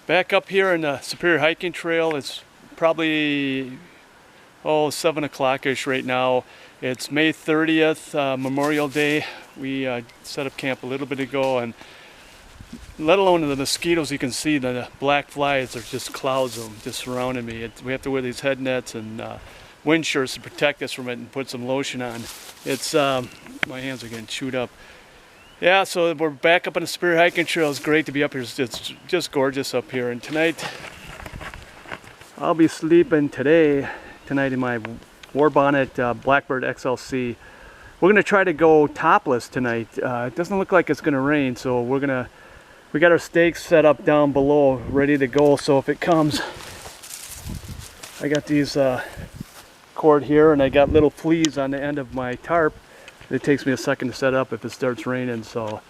Back up here in the Superior Hiking Trail. It's probably 7 o'clock-ish right now. It's May 30th, Memorial Day. We set up camp a little bit ago, and let alone the mosquitoes, you can see the black flies are just clouds of them just surrounding me. We have to wear these head nets and wind shirts to protect us from it and put some lotion on. It's my hands are getting chewed up. Yeah, so we're back up on the Superior Hiking Trail. It's great to be up here. It's just gorgeous up here. And tonight, I'll be sleeping tonight in my War Bonnet Blackbird XLC. We're gonna try to go topless tonight. It doesn't look like it's gonna rain, so we got our stakes set up down below, ready to go. So if it comes, I got these cord here, and I got little fleas on the end of my tarp. It takes me a second to set up if it starts raining. So,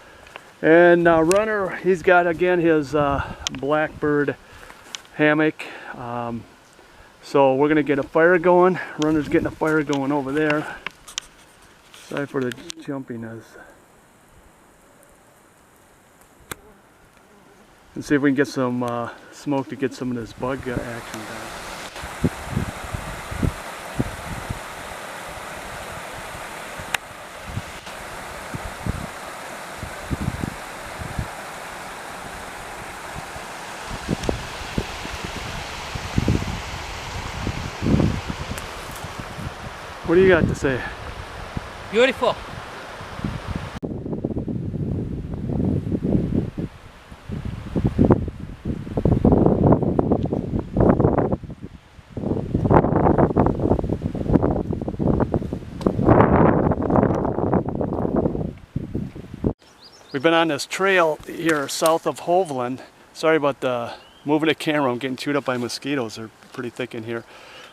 and Runner, he's got again his Blackbird hammock. So we're gonna get a fire going. Runner's getting a fire going over there. Sorry for the jumpiness. And see if we can get some smoke to get some of this bug action done. What do you got to say? Beautiful. We've been on this trail here south of Hovland. Sorry about the moving the camera. I'm getting chewed up by mosquitoes. They're pretty thick in here.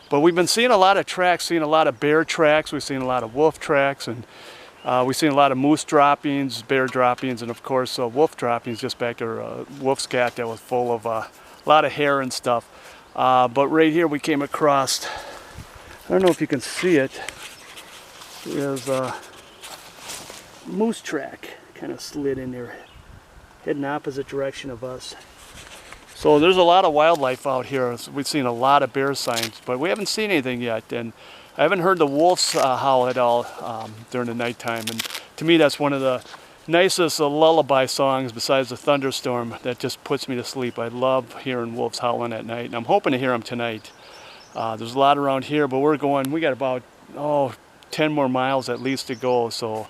But we've been seeing a lot of tracks, seeing a lot of bear tracks, we've seen a lot of wolf tracks, and we've seen a lot of moose droppings, bear droppings, and of course wolf droppings just back there, wolf scat that was full of a lot of hair and stuff. But right here we came across, I don't know if you can see it, there's a moose track kind of slid in there, heading opposite direction of us. So there's a lot of wildlife out here. We've seen a lot of bear signs, but we haven't seen anything yet. And I haven't heard the wolves howl at all during the nighttime. And to me, that's one of the nicest lullaby songs besides the thunderstorm that just puts me to sleep. I love hearing wolves howling at night, and I'm hoping to hear them tonight. There's a lot around here, but we got about 10 more miles at least to go. So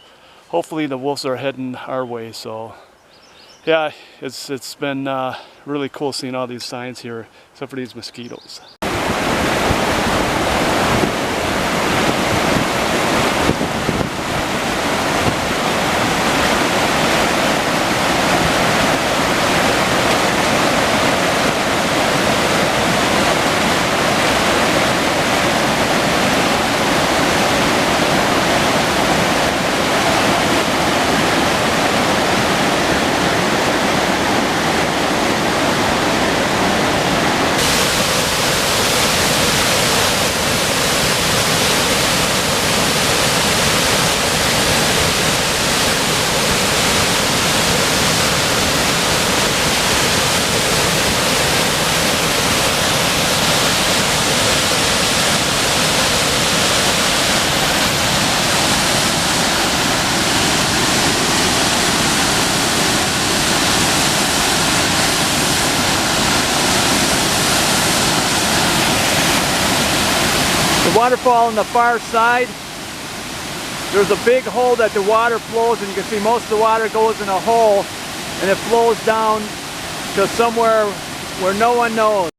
hopefully the wolves are heading our way. So yeah, it's been really cool seeing all these signs here, except for these mosquitoes. The waterfall on the far side, there's a big hole that the water flows, and you can see most of the water goes in a hole and it flows down to somewhere where no one knows.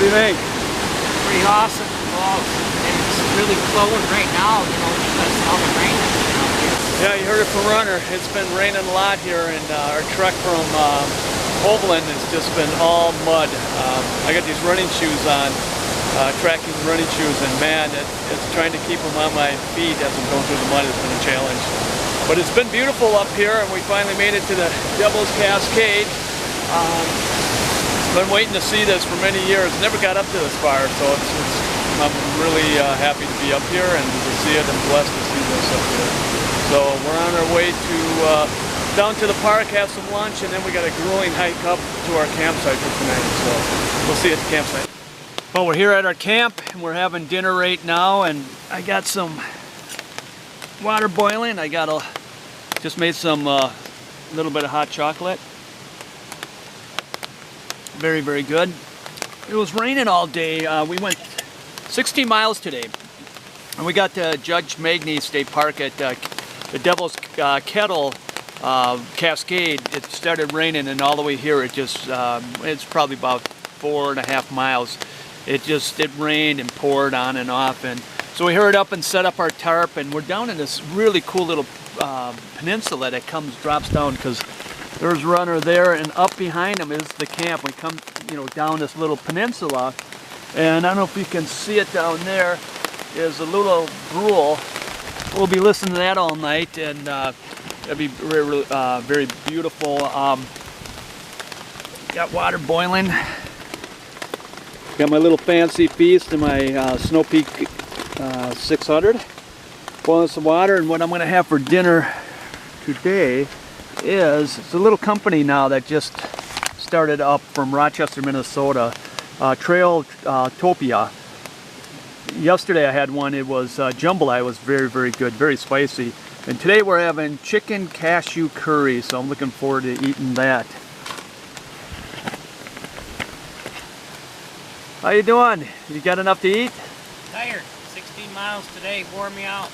What do you think? Pretty awesome. Close. really flowing right now, you know, because of all the rain that's been out here. Yeah, you heard it from Runner. It's been raining a lot here, and our trek from Hovland has just been all mud. I got these running shoes on, tracking running shoes, and man, it's trying to keep them on my feet as I'm going through the mud has been a challenge. But it's been beautiful up here, and we finally made it to the Devil's Cascade. Been waiting to see this for many years. Never got up to this far, so I'm really happy to be up here and to see it. I'm blessed to see this up here. So we're on our way to down to the park, have some lunch, and then we got a grueling hike up to our campsite for tonight. So we'll see you at the campsite. Well, we're here at our camp, and we're having dinner right now, and I got some water boiling. I just made some little bit of hot chocolate. Very, very good. It was raining all day. We went 16 miles today, and we got to Judge Marais State Park at the Devil's Kettle Cascade. It started raining, and all the way here, it's probably about 4.5 miles. It rained and poured on and off, and so we hurried up and set up our tarp, and we're down in this really cool little peninsula that drops down, because there's Runner there, and up behind him is the camp. We come, down this little peninsula, and I don't know if you can see it down there. Is a little brule. We'll be listening to that all night, and that'd be very beautiful. Got water boiling. Got my little fancy feast and my Snow Peak 600. Boiling some water, and what I'm going to have for dinner today is it's a little company now that just started up from Rochester, Minnesota, Trail Topia. Yesterday I had one. It was jambalaya. It was very, very good, very spicy. And today we're having chicken cashew curry, so I'm looking forward to eating that. How you doing? You got enough to eat? Tired. 16 miles today wore me out.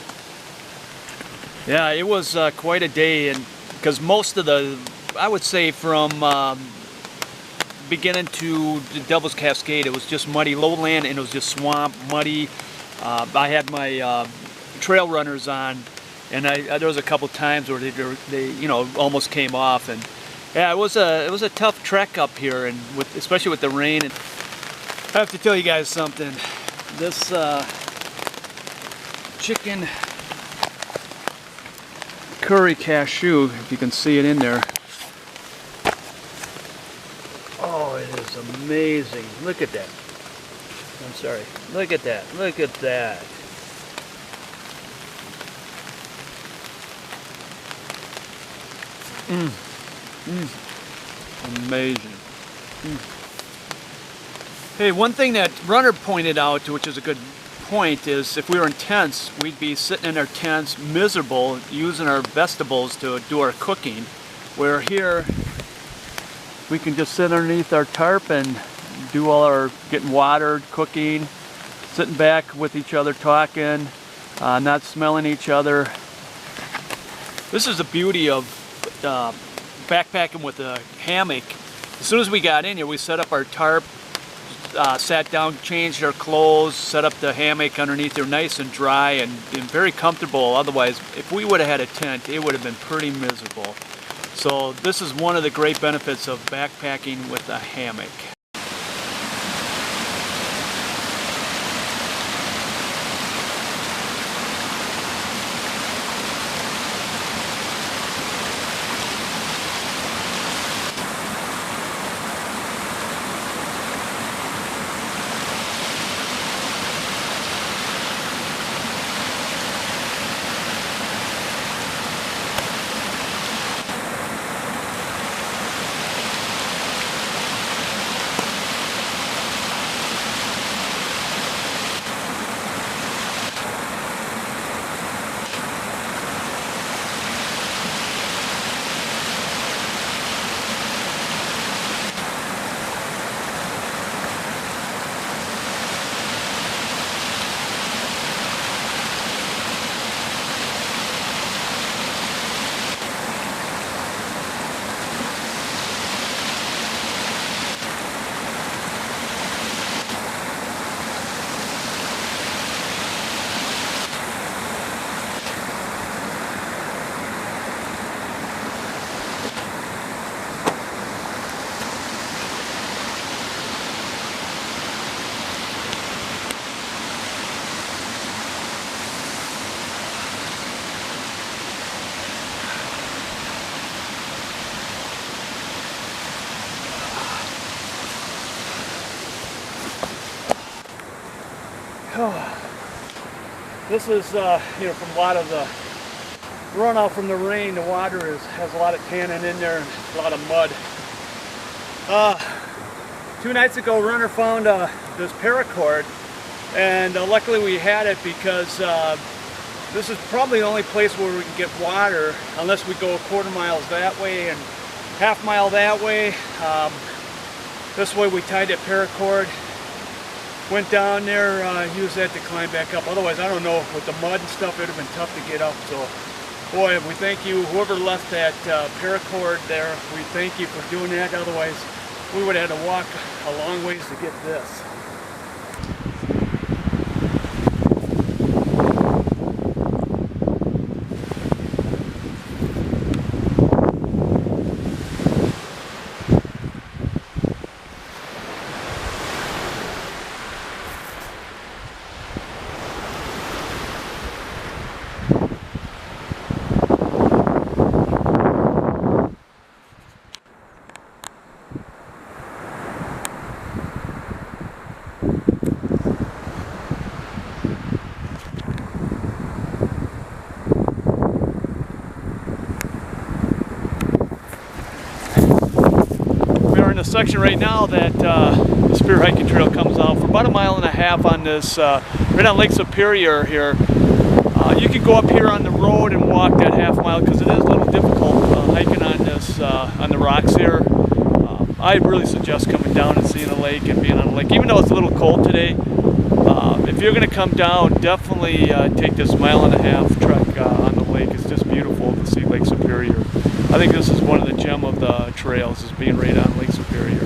Yeah, it was quite a day, and because most of I would say from beginning to the Devil's Cascade, it was just muddy lowland, and it was just swamp, muddy. I had my trail runners on, and there was a couple times where they almost came off, and yeah, it was a tough trek up here, and especially with the rain. And I have to tell you guys something. This chicken curry cashew, if you can see it in there. Oh, it is amazing. Look at that. I'm sorry. Look at that. Look at that. Amazing. Hey, one thing that Runner pointed out, which is a good point, is if we were in tents, we'd be sitting in our tents miserable, using our vegetables to do our cooking, where here we can just sit underneath our tarp and do all our getting water, cooking, sitting back with each other talking, not smelling each other. This is the beauty of backpacking with a hammock. As soon as we got in here, we set up our tarp, sat down, changed our clothes, set up the hammock underneath there, nice and dry and very comfortable. Otherwise, if we would have had a tent, it would have been pretty miserable. So this is one of the great benefits of backpacking with a hammock. This is, you know, from a lot of the runoff from the rain. The water has a lot of tannin in there and a lot of mud. 2 nights ago, runner found this paracord, and luckily we had it because this is probably the only place where we can get water unless we go 1/4 mile that way and 1/2 mile that way. This way we tied that paracord, went down there, used that to climb back up. Otherwise, I don't know, with the mud and stuff, it would have been tough to get up. So, boy, we thank you, whoever left that paracord there, we thank you for doing that. Otherwise, we would have had to walk a long ways to get this. We're in a section right now that the Spear Hiking Trail comes out for about 1.5 miles on this, right on Lake Superior here. You can go up here on the road and walk that 1/2 mile because it is a little difficult hiking on this, on the rocks here. I really suggest coming down and seeing the lake and being on the lake, even though it's a little cold today. If you're going to come down, definitely take this 1.5 mile trek on the lake. It's just beautiful to see Lake Superior. I think this is one of the gem of the trails, is being right on Lake Superior.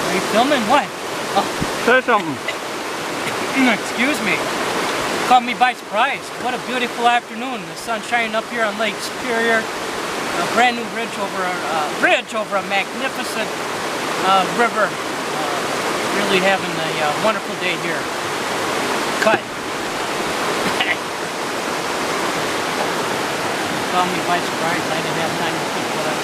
Are you filming? What? Oh. Say something. Excuse me. Caught me by surprise. What a beautiful afternoon. The sun's shining up here on Lake Superior. A brand new bridge over a magnificent river. Really having a wonderful day here. Cut. Caught me by surprise. I didn't have time to think what I